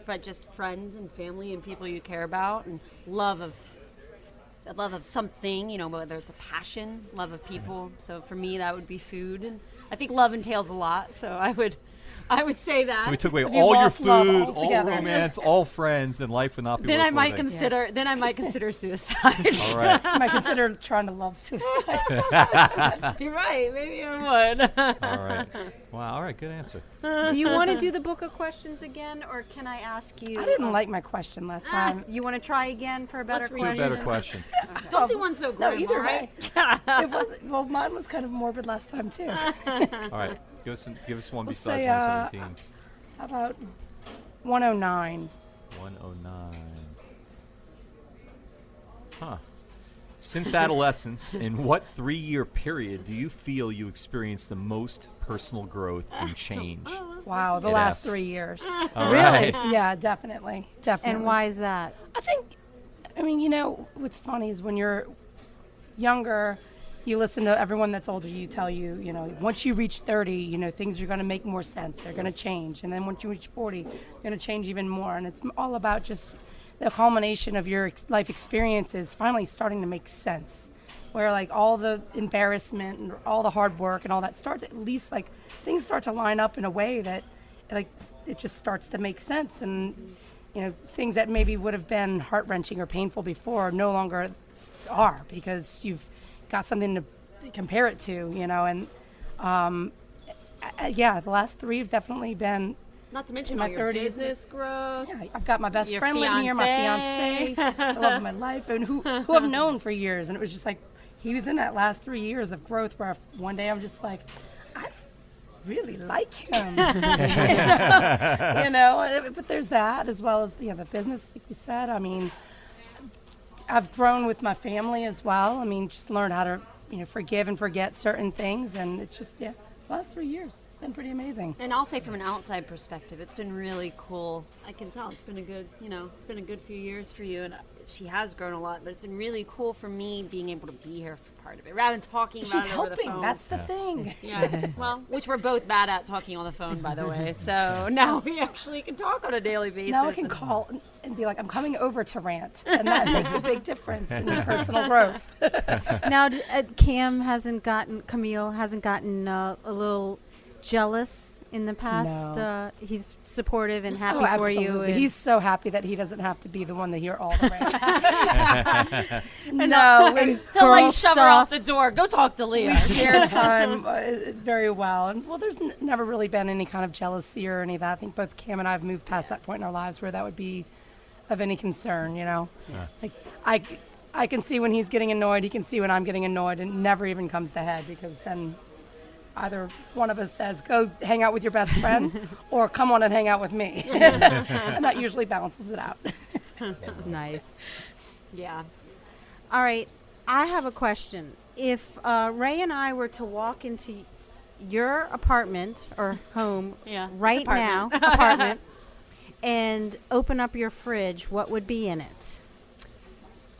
but just friends and family and people you care about, and love of something, you know, whether it's a passion, love of people. So for me, that would be food, and I think love entails a lot. So I would say that. So we took away Have you all your lost love food, all altogether? romance, all friends, then life would not be then worth I might living. consider. Then I might consider suicide. All right. I might consider trying to love suicide. You're right. Maybe I would. All right. Wow. All right. Good answer. Do you want to do the book of questions again, or can I ask you? I didn't like my question last time. You want to try again for a better Let's Do a question? better question. Don't do one so No, grim. either all right? way. It was well, mine was kind of morbid last time too. All right. Give us one Let's besides say, 117. How about 109? 109. Huh. Since adolescence, in what 3-year period do you feel you experienced the most personal growth and change? Wow, the It last asks. 3 years. All Really? right. Yeah, definitely. And why is that? I mean, you know, what's funny is when you're younger, you listen to everyone that's older, you tell you, you know, once you reach 30, you know, things are going to make more sense. They're going to change. And then once you reach 40, they're going to change even more. And it's all about just the culmination of your life experiences finally starting to make sense. Where, like, all the embarrassment and all the hard work and all that starts, at least, like, things start to line up in a way that, like, it just starts to make sense. And, you know, things that maybe would have been heart-wrenching or painful before no longer are, because you've got something to compare it to, you know. And yeah, the last 3 have definitely been. Not to mention My all your 30s. business growth. Yeah, I've got my best Your friend living here, my fiancé. fiance, the love of my life, and who I've known for years. And it was just like he was in that last 3 years of growth where one day I'm just like, I really like him, you know. But there's that, as well as, you know, the business, like we said. I mean, I've grown with my family as well. I mean, just learned how to, you know, forgive and forget certain things, and it's just, yeah, the last 3 years, it's been pretty amazing. And I'll say from an outside perspective, it's been really cool. I can tell it's been a good, you know, it's been a good few years for you, and she has grown a lot. But it's been really cool for me being able to be here for part of it, rather than talking She's about it over the helping. phone. That's the thing. Yeah, well, which we're both bad at talking on the phone, by the way. So now we actually can talk on a daily basis. Now I can and- call and be like, I'm coming over to rant, and that makes a big difference in your personal growth. Now, Camille hasn't gotten a little jealous in the past. No. He's supportive and happy Oh, for you. absolutely. and- He's so happy that he doesn't have to be the one to hear all the rants. No, we He'll like girl shove her out stuff. the door. Go talk to Leah. share time very well. And well, there's never really been any kind of jealousy or any of that. I think both Cam and I have moved past that point in our lives where that would be of any concern, you know. Like I can see when he's getting annoyed, he can see when I'm getting annoyed, and it never even comes to head, because then either one of us says, go hang out with your best friend, or come on and hang out with me. And that usually balances it out. Nice. Yeah. All right, I have a question. If Ray and I were to walk into your apartment or home Yeah, it's right now, apartment. apartment, and open up your fridge, what would be in it?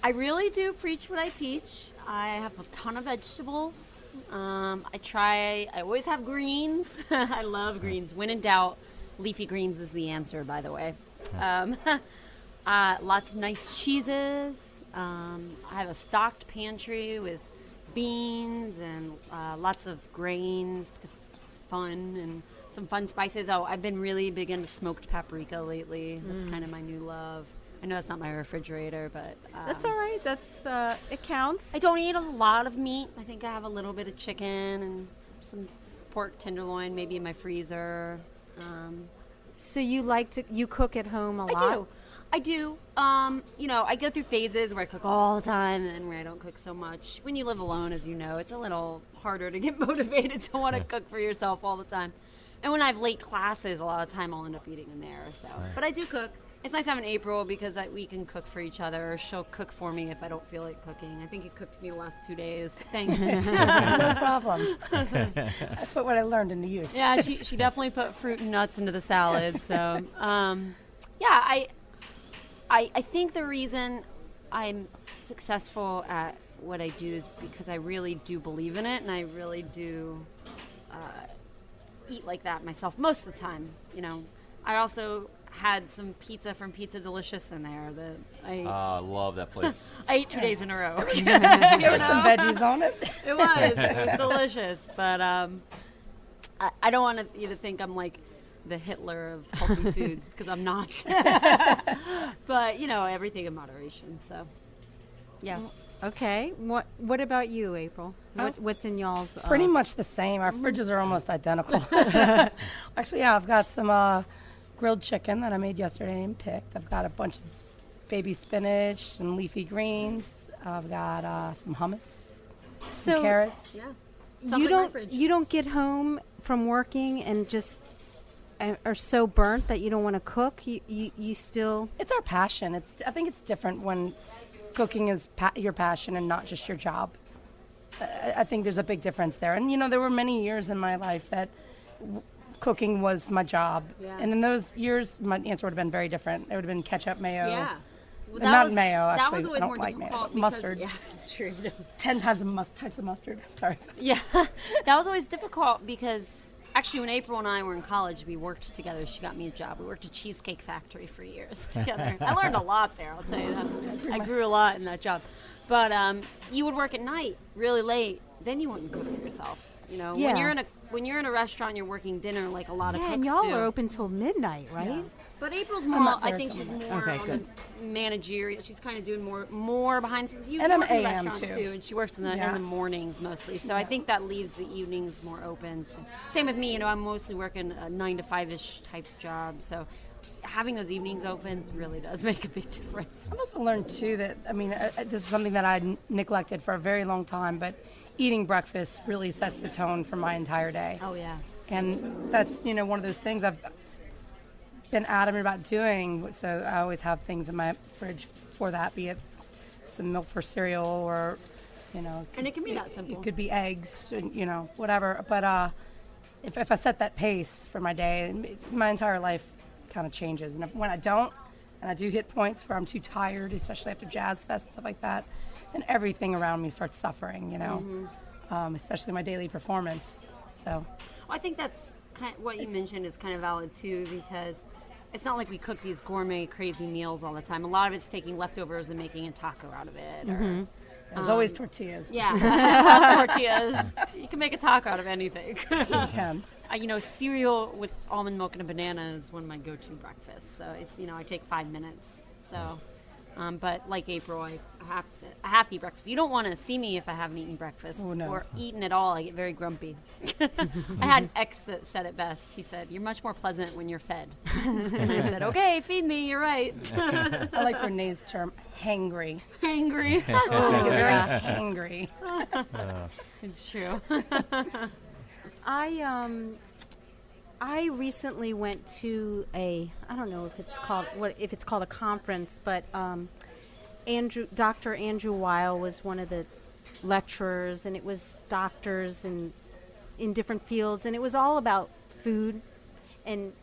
I really do preach what I teach. I have a ton of vegetables. I always have greens. I love greens. When in doubt, leafy greens is the answer, by the way. Lots of nice cheeses. I have a stocked pantry with beans and lots of grains because it's fun, and some fun spices. Oh, I've been really big into smoked paprika lately. That's kind of my new love. I know that's not my refrigerator, but That's all right. That's it counts. I don't eat a lot of meat. I think I have a little bit of chicken and some pork tenderloin maybe in my freezer. So you cook at home a lot? I do. I do. I go through phases where I cook all the time and where I don't cook so much. When you live alone, as you know, it's a little harder to get motivated to want to cook for yourself all the time. And when I have late classes, a lot of time I'll end up eating in there. So, but I do cook. It's nice having April because we can cook for each other. She'll cook for me if I don't feel like cooking. I think you cooked for me the last 2 days. Thanks. No problem. I put what I learned into use. Yeah, she definitely put fruit and nuts into the salad. So, yeah, I think the reason I'm successful at what I do is because I really do believe in it, and I really do eat like that myself most of the time. I also had some pizza from Pizza Delicious in there. I love that place. I ate 2 days in a row. There were some veggies on it. It was delicious, but I don't want you to think I'm like the Hitler of healthy foods because I'm not. But everything in moderation. So, yeah. Okay. What about you, April? What's in y'all's? Pretty much the same. Our fridges are almost identical. Actually, yeah, I've got some grilled chicken that I made yesterday and picked. I've got a bunch of baby spinach, some leafy greens. I've got some hummus, some carrots. Yeah. You don't get home from working and just are so burnt that you don't want to cook. You still. It's our passion. I think it's different when cooking is your passion and not just your job. I think there's a big difference there. And there were many years in my life that cooking was my job. Yeah. And in those years, my answer would have been very different. It would have been ketchup, mayo. Yeah. Well, Not mayo, actually. That was always I don't more like mayo, difficult but because- mustard. Yeah, that's true. 10 times types of mustard. Sorry. Yeah, that was always difficult because actually when April and I were in college, we worked together. She got me a job. We worked at Cheesecake Factory for years together. I learned a lot there, I'll tell you that. I grew a lot in that job. But you would work at night really late, then you wouldn't cook for yourself. Yeah. When you're in a restaurant, you're working dinner like a lot of cooks and y'all do. are open till midnight, right? Yeah. But April's I'm more. not I there think till she's midnight. more Okay, on good. the managerial. She's kind of doing more behind the scenes. You And I'm work in the AM restaurant too. and she works in the Yeah. mornings mostly. So I think that leaves the evenings more open. So, same with me. I'm mostly working a 9 to 5-ish type job. So having those evenings open really does make a big difference. I've also learned too that this is something that I neglected for a very long time, but eating breakfast really sets the tone for my entire day. Oh yeah. And that's one of those things I've been adamant about doing. So I always have things in my fridge for that, be it some milk for cereal or And it can be that simple. it could be eggs, whatever. But if I set that pace for my day, my entire life kind of changes. And when I don't, and I do hit points where I'm too tired, especially after Jazz Fest and stuff like that, then everything around me starts suffering, especially my daily performance. So I think that's kind of what you mentioned is kind of valid too, because it's not like we cook these gourmet crazy meals all the time. A lot of it's taking leftovers and making a taco out of it. Or, there's always tortillas. yeah, I love tortillas. You can make a taco out of anything. You can. Cereal with almond milk and a banana is one of my go-to breakfasts. So it's I take 5 minutes. So, but like April, I have to eat breakfast. You don't want to see me if I haven't eaten breakfast Oh, no. or eaten at all. I get very grumpy. I had an ex that said it best. He said, "You're much more pleasant when you're fed." And I said, "Okay, feed me. You're right." I like Renee's term, hangry. Angry. I get very hangry. It's true. I recently went to I don't know if it's called a conference, but Dr. Andrew Weil was one of the lecturers, and it was doctors in different fields, and it was all about food, and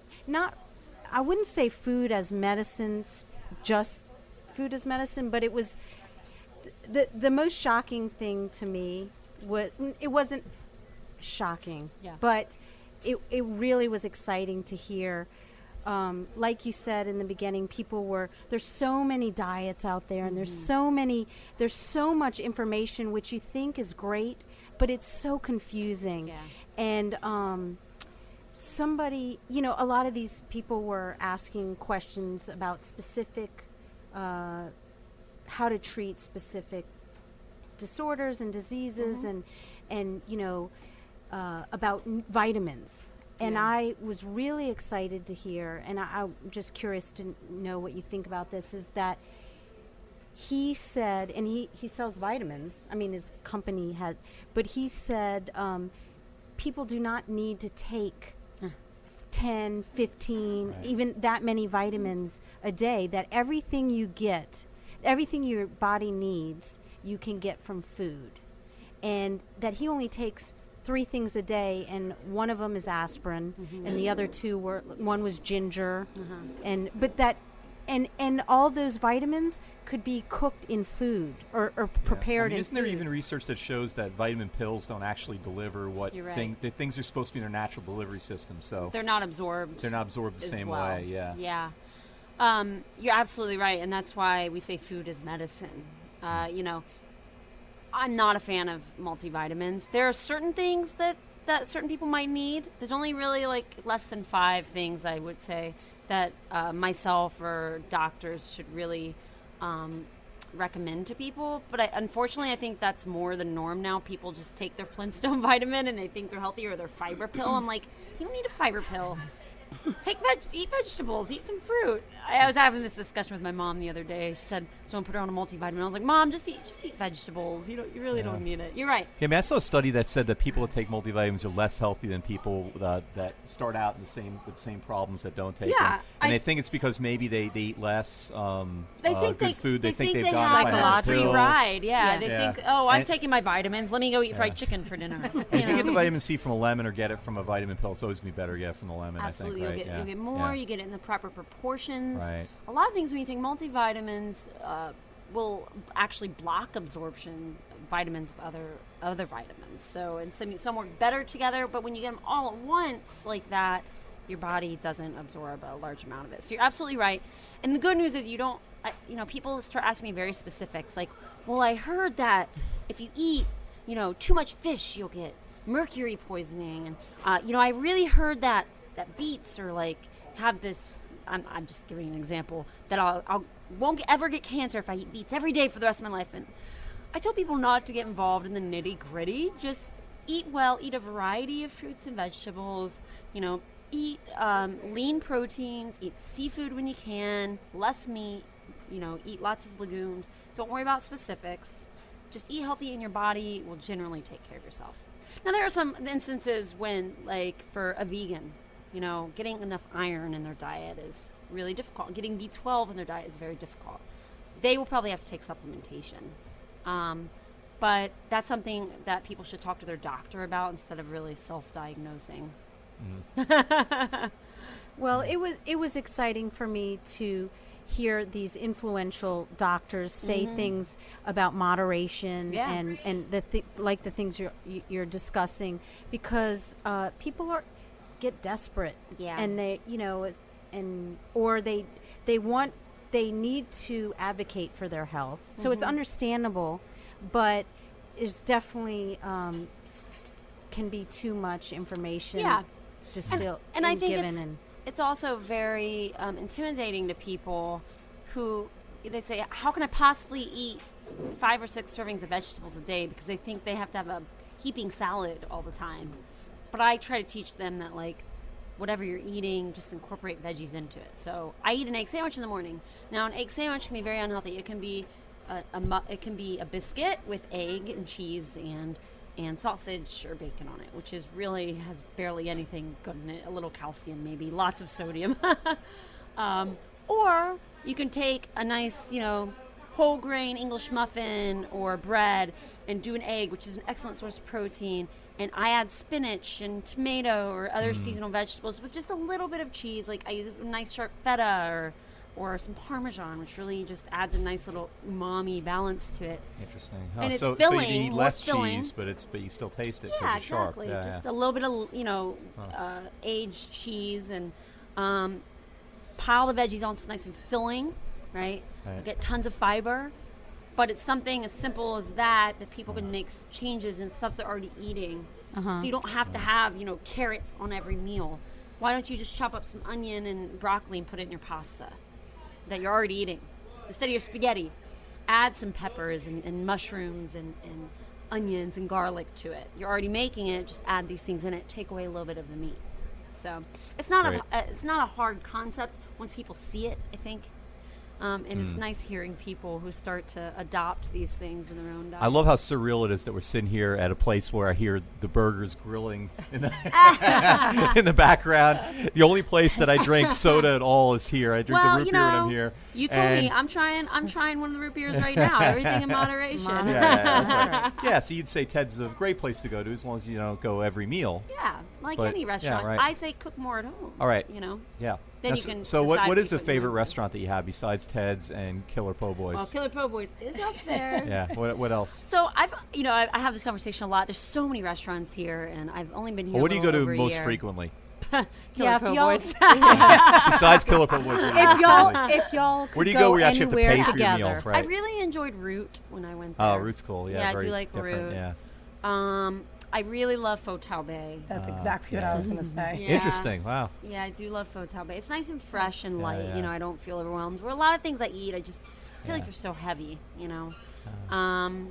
I wouldn't say food as medicine, just food as medicine, but it was the most shocking thing to me. It wasn't shocking, Yeah. but it really was exciting to hear. Like you said in the beginning, there's so many diets out there, and there's so much information which you think is great, but it's so confusing. Yeah. And a lot of these people were asking questions about specific, how to treat specific disorders and diseases, and about vitamins. and I was really excited to hear, and I'm just curious to know what you think about this, is that he said, and he sells vitamins. I mean, his company has, but he said people do not need to take 10, 15, even that many vitamins a day, that everything you get, everything your body needs, you can get from food. And that he only takes 3 things a day, and one of them is aspirin, and the other 2 one was ginger, and all those vitamins could be cooked in food or prepared in Isn't there food. even research that shows that vitamin pills don't actually deliver what You're right. the things are supposed to be in their natural delivery system? So They're not absorbed. they're not absorbed the as same well. way. Yeah. Yeah. You're absolutely right, and that's why we say food is medicine. You know, I'm not a fan of multivitamins. There are certain things that certain people might need. There's only really like less than 5 things, I would say, that myself or doctors should really recommend to people. But unfortunately, I think that's more the norm now. People just take their Flintstone vitamin and they think they're healthy, or their fiber pill. I'm like, you don't need a fiber pill. Eat vegetables, eat some fruit. I was having this discussion with my mom the other day. She said someone put her on a multivitamin. I was like, Mom, just eat vegetables. You really don't need it. You're right. Yeah, I mean, I saw a study that said that people that take multivitamins are less healthy than people that start out with the same problems that don't take them. And I think it's because maybe they eat less good food. They think they've have gotten a free ride. Yeah, they Yeah. think, oh, I'm And- taking my vitamins. Let me go eat fried chicken for dinner. And if you get the vitamin C from a lemon or get it from a vitamin pill, it's always going to be better to get it from the lemon, Absolutely, I think, right? you'll get more. Yeah. You get it in the proper proportions. Right. A lot of things when you take multivitamins will actually block absorption of vitamins of other vitamins. So, and some work better together. But when you get them all at once like that, your body doesn't absorb a large amount of it. So you're absolutely right. And the good news is people start asking me very specifics, like, well, I heard that if you eat, too much fish, you'll get mercury poisoning, and I really heard that beets are like have this. I'm just giving an example that I won't ever get cancer if I eat beets every day for the rest of my life. And I tell people not to get involved in the nitty gritty. Just eat well, eat a variety of fruits and vegetables. Eat lean proteins, eat seafood when you can, less meat. Eat lots of legumes. Don't worry about specifics. Just eat healthy, and your body will generally take care of yourself. Now, there are some instances when, like, for a vegan, getting enough iron in their diet is really difficult. Getting B12 in their diet is very difficult. They will probably have to take supplementation. But that's something that people should talk to their doctor about instead of really self-diagnosing. Well, it was exciting for me to hear these influential doctors say things about moderation and the things you're discussing, because people get desperate, and they they need to advocate for their health. So it's understandable, but it's definitely can be too much information distilled and I think given it's also very intimidating to people who they say, how can I possibly eat 5 or 6 servings of vegetables a day, because they think they have to have a heaping salad all the time. But I try to teach them that, like, whatever you're eating, just incorporate veggies into it. So I eat an egg sandwich in the morning. Now, an egg sandwich can be very unhealthy. It can be a biscuit with egg and cheese and sausage or bacon on it, which is really has barely anything good in it. A little calcium, maybe, lots of sodium. Or you can take a nice, whole grain English muffin or bread and do an egg, which is an excellent source of protein. And I add spinach and tomato or other seasonal vegetables with just a little bit of cheese. Like I use a nice sharp feta or some Parmesan, which really just adds a nice little umami balance to it. Interesting. And it's so filling, you need more less filling. cheese, but you still taste it because Yeah, it's sharp. exactly. Yeah, Just yeah. a little bit of, aged cheese, and pile the veggies on so it's nice and filling, right? Right. Get tons of fiber. But it's something as simple as that people can make changes in stuff they're already eating. So you don't have to have, carrots on every meal. Why don't you just chop up some onion and broccoli and put it in your pasta that you're already eating? Instead of your spaghetti, add some peppers and mushrooms and onions and garlic to it. You're already making it, just add these things in it, take away a little bit of the meat. So it's not Great. it's not a hard concept once people see it, I think. And it's nice hearing people who start to adopt these things in their own diet. I love how surreal it is that we're sitting here at a place where I hear the burgers grilling in the, in the background. The only place that I drink soda at all is here. I drink the root beer when I'm here. You told me I'm trying one of the root beers right now. Everything in moderation. That's right. Yeah, so you'd say Ted's a great place to go to as long as you don't go every meal. Yeah, like But- any restaurant. yeah, right. I say cook more at home. All right. You know. Yeah. Then Now, you can so decide what what is you a put in favorite your- restaurant that you have besides Ted's and Killer Po' Boys? Well, Killer Po' Boys is up there. Yeah. What else? So I have this conversation a lot. There's so many restaurants here, and I've only been here. Well, what do you go to over a most year. frequently? Killer Yeah, if Po' y'all- Boys. Besides Killer Po' Boys. what do you If do y'all, frequently? if y'all could Where do you go go where you actually have to anywhere pay for your together, meal? Right. I really enjoyed Root when I went there. Oh, Root's cool. Yeah, I very do like different. Root. Yeah. I really love Pho Tao Bay. That's exactly what I was going to say. Yeah. Interesting. Wow. Yeah, I do love Pho Tao Bay. It's nice and fresh and light. yeah. You know, I don't feel overwhelmed. Where a lot of things I eat, I just feel like they're so heavy. You know. I'm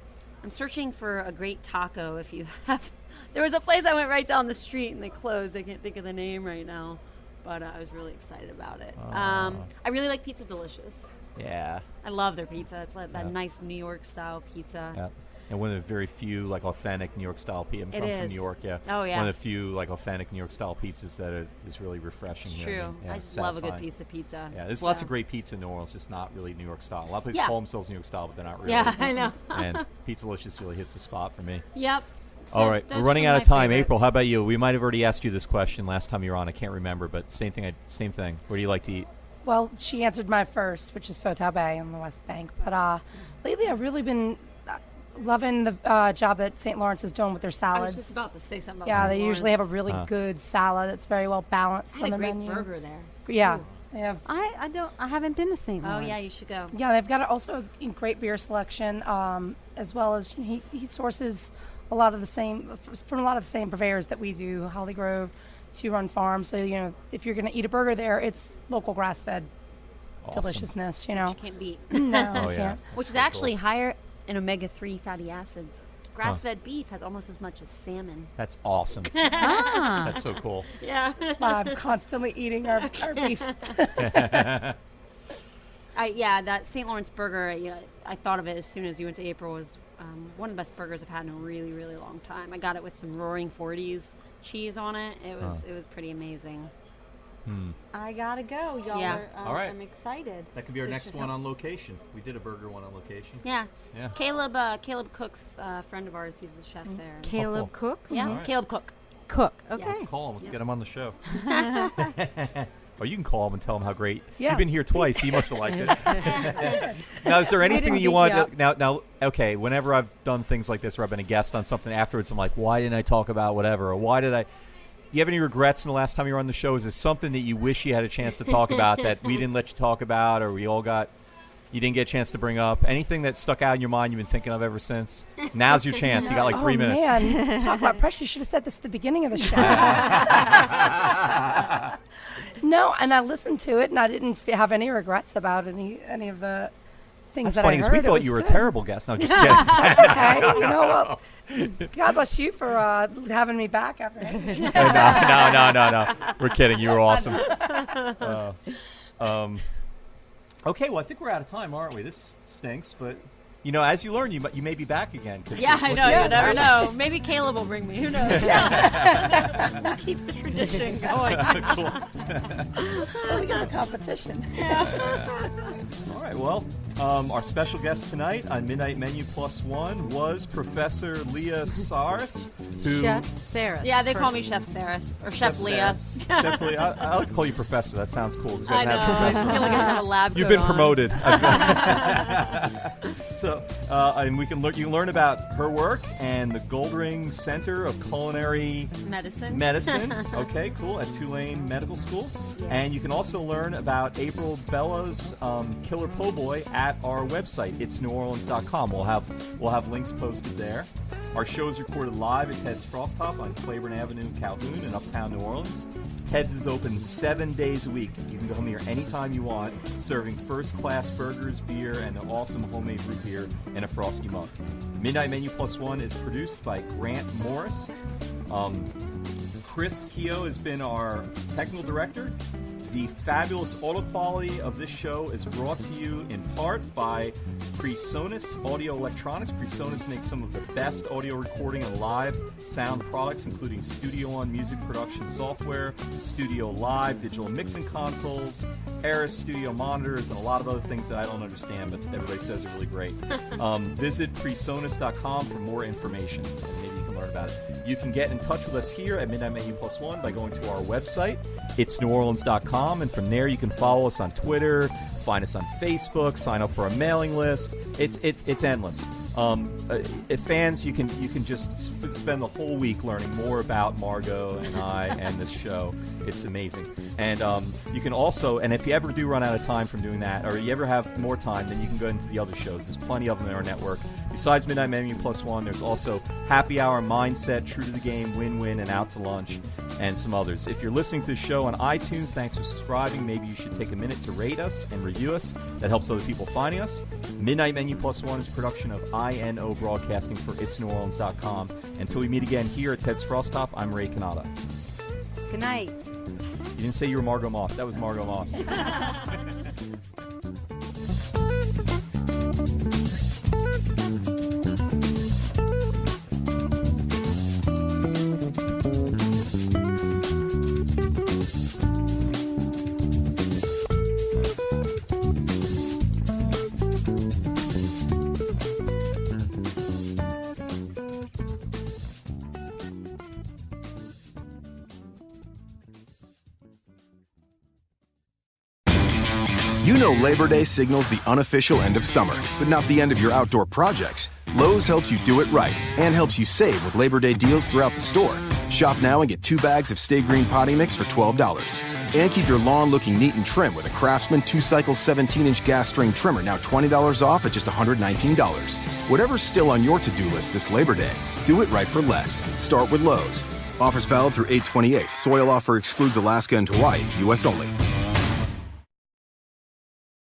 searching for a great taco. If you have, there was a place I went right down the street and they closed. I can't think of the name right now, but I was really excited about it. I really like Pizza Delicious. Yeah. I love their pizza. It's like that nice New York style pizza. Yeah. And one of the very few like authentic New York style pizza. It I'm from is. New York, yeah. Oh, yeah. One of the few like authentic New York style pizzas that is really refreshing. It's you know what true. mean? Yeah, I it's just love a good satisfying. piece of pizza. Yeah, there's lots So- of great pizza in New Orleans. It's not really New York style. A lot of places Yeah. call themselves New York style, but they're not really. Yeah, I know. And Pizza Delicious really hits the spot for me. Yep. So All right, those we're are running some out of of my time. favorite- April, how about you? We might have already asked you this question last time you were on. I can't remember, but same thing. Same thing. What do you like to eat? Well, she answered my first, which is Pho Tao Bay on the West Bank. But lately, I've really been loving the job that St. Lawrence is doing with their I salads. was just about to say something about Yeah, St. they usually have a Lawrence. really good salad that's very well balanced I had on a the great menu. burger there. Yeah, Ooh. they have. I haven't been to St. Oh Lawrence. yeah, you should go. Yeah, they've got also a great beer selection, as well as he sources a lot of the same from a lot of the same purveyors that we do, Holly Grove, Two Run Farm. So if you're going to eat a burger there, it's local grass-fed Awesome. deliciousness. You can't beat. No, Oh, you yeah. can't. Which is So actually cool. higher in omega-3 fatty acids. Grass-fed beef has almost as much as salmon. That's awesome. Ah. That's so cool. Yeah. That's why I'm constantly eating our beef. That St. Lawrence burger, I thought of it as soon as you went to April. Was one of the best burgers I've had in a really, really long time. I got it with some Roaring 40s cheese on it. It was pretty amazing. I gotta go, y'all. Yeah. All right. I'm excited. That could be our So it next should one help. on location. We did a burger one on location. Yeah. Yeah. Caleb Cook's a friend of ours. He's the chef there. Caleb cool. Cooks. Yeah. All right. Caleb Cook. Cook. Okay. Let's call him. Let's get him on the show. Or you can call him and tell him how great. Yeah. You've been here twice. So you must have liked it. Now, is there anything that you beat want? you up. Now, okay. Whenever I've done things like this, where I've been a guest on something afterwards, I'm like, why didn't I talk about whatever? Or why did I? You have any regrets from the last time you were on the show? Is there something that you wish you had a chance to talk about that we didn't let you talk about, or you didn't get a chance to bring up? Anything that stuck out in your mind you've been thinking of ever since? Now's your chance. You got like 3 minutes. Man, talk about pressure. You should have said this at the beginning of the show. No, and I listened to it, and I didn't have any regrets about any of the things That's that funny I because heard. we It thought was you were a good. terrible guest. No, just kidding. That's okay. Well, God bless you for having me back after. No. We're kidding. You were awesome. Okay, well, I think we're out of time, aren't we? This stinks, but as you learn, you may be back again. 'cause Yeah, I know. Yeah, You never know. Maybe Caleb will bring me. Who knows? We'll keep the tradition going. Cool. We got a competition. All right. Well, our special guest tonight on Midnight Menu Plus One was Professor Leah Saris, who Chef Sarah. Yeah, they call me Chef Sarah or Chef Leah. Saris. Chef Leah. I like to call you Professor. That sounds cool. 'Cause we I haven't know. had a I professor. feel like I have a lab You've coat been on. promoted. So, and you can learn about her work and the Goldring Center of Culinary Medicine. Okay, cool, at Tulane Medical School. And you can also learn about April Bella's Killer Po' Boy at our website. It's neworleans.com. We'll have links posted there. Our show is recorded live at Ted's Frost Top on Claiborne Avenue in Calhoun in Uptown New Orleans. Ted's is open 7 days a week. You can come here anytime you want, serving first-class burgers, beer, and an awesome homemade root beer in a frosty mug. Midnight Menu Plus One is produced by Grant Morris. Chris Keogh has been our technical director. The fabulous audio quality of this show is brought to you in part by PreSonus Audio Electronics. PreSonus makes some of the best audio recording and live sound products, including Studio One music production software, Studio Live digital mixing consoles, Aris studio monitors, and a lot of other things that I don't understand, but everybody says are really great. Visit PreSonus.com for more information. Maybe you can learn about it. You can get in touch with us here at Midnight Menu Plus One by going to our website, itsneworleans.com, and from there you can follow us on Twitter, find us on Facebook, sign up for our mailing list. It's endless. If fans, you can just spend the whole week learning more about Margot and I and this show. It's amazing. And you can also, and if you ever do run out of time from doing that, or you ever have more time, then you can go into the other shows. There's plenty of them in our network. Besides Midnight Menu Plus One, there's also Happy Hour, Mindset, True to the Game, Win-Win, and Out to Lunch, and some others. If you're listening to the show on iTunes, thanks for subscribing. Maybe you should take a minute to rate us and review us. That helps other people finding us. Midnight Menu Plus One is a production of INO Broadcasting for itsneworleans.com. Until we meet again here at Ted's Frost Top, I'm Ray Canada. Good night. You didn't say you were Margot Moss. That was Margot Moss. You know Labor Day signals the unofficial end of summer, but not the end of your outdoor projects. Lowe's helps you do it right and helps you save with Labor Day deals throughout the store. Shop now and get 2 bags of Stay Green potting mix for $12. And keep your lawn looking neat and trim with a Craftsman 2-cycle 17-inch gas string trimmer, now $20 off at just $119. Whatever's still on your to-do list this Labor Day, do it right for less. Start with Lowe's. Offers valid through 8/28. Soil offer excludes Alaska and Hawaii, U.S. only.